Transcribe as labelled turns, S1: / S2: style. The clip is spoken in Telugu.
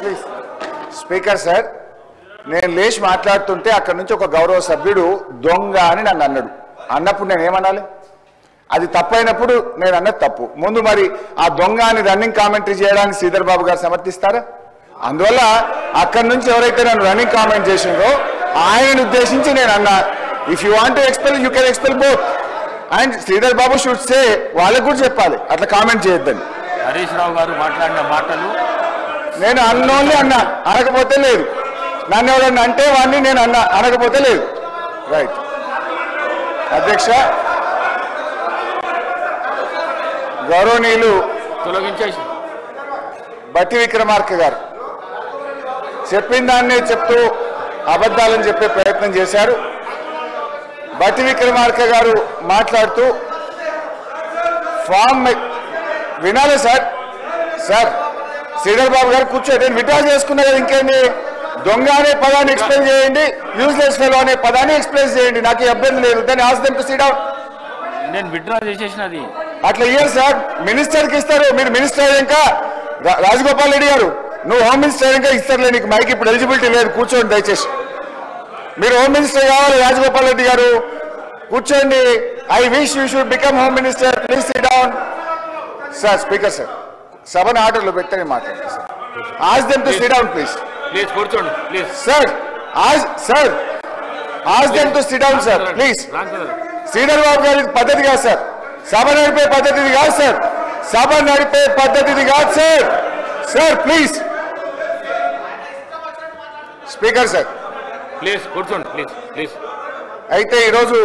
S1: ప్లీజ్ స్పీకర్ సార్, నేను లేచి మాట్లాడుతుంటే అక్కడి నుంచి ఒక గౌరవ సభ్యుడు దొంగ అని నన్ను అన్నాడు. అన్నప్పుడు నేను ఏమనాలి? అది తప్పైనప్పుడు నేను అన్నది తప్పు. ముందు మరి ఆ దొంగ అని రన్నింగ్ కామెంటరీ చేయడానికి శ్రీధర్ బాబు గారు సమర్థిస్తారా? అందువల్ల అక్కడి నుంచి ఎవరైతే నన్ను రన్నింగ్ కామెంట్ చేసిందో ఆయనను ఉద్దేశించి నేను అన్నా, if you want to expel you can expel both and Sridhar Babu should say, వాళ్ళకు కూడా చెప్పాలి అట్లా కామెంట్ చేయొద్దని.
S2: హరీష్ రావు గారు మాట్లాడిన మాటలు
S1: నేను అన్నోన్లీ అన్నా, అనకపోతే లేదు. నన్ను ఎవరన్నా అంటే వాడిని నేను అన్నా, అనకపోతే లేదు. రైట్ అధ్యక్ష, గౌరవనీయులు
S2: తొలగించేసి
S1: బట్టి విక్రమార్క గారు చెప్పిన దాన్నే చెప్తూ అబద్ధాలని చెప్పే ప్రయత్నం చేశారు. బట్టి విక్రమార్క గారు మాట్లాడుతూ ఫామ్ వినాలి సార్. సార్ శ్రీధర్ బాబు గారు కూర్చో, నేను విడ్రా చేసుకున్నా కదా, ఇంకేంటి? దొంగ అనే పదాన్ని ఎక్స్ప్లెయిన్ చేయండి, యూజ్లెస్ ఫెలో అనే పదాన్ని ఎక్స్ప్లెయిన్ చేయండి, నాకు ఇబ్బంది లేదు. దాన్ని ఆస్ దెమ్ టు సిట్ డౌన్.
S2: నేను విత్డ్రా చేసేసినది
S1: అట్లా ఇయ్యారు సార్, మినిస్టర్కి ఇస్తారు. మీరు మినిస్టర్ అయ్యాక రాజగోపాల్ రెడ్డి గారు, నువ్వు హోమ్ మినిస్టర్ అయ్యాక ఇస్తారులే, నీకు మైక్ ఇప్పుడు ఎలిజిబిలిటీ లేదు, కూర్చోండి దయచేసి. మీరు హోమ్ మినిస్టర్ కావాలి రాజగోపాల్ రెడ్డి గారు, కూర్చోండి. I wish you should become home minister, please sit down. Sir speaker sir, సభను ఆర్డర్లో పెట్టని మాట్లాడండి sir. Ask them to sit down please.
S2: Please కూర్చోండి please
S1: sir. Ask them to sit down sir please. Sridhar Babu గారి పద్ధతి కాదు సార్, సభ నడిపే పద్ధతిది కాదు సార్, సభ నడిపే పద్ధతిది కాదు sir. Sir please. Speaker sir
S2: please కూర్చోండి ప్లీజ్ ప్లీజ్.
S1: అయితే ఈరోజు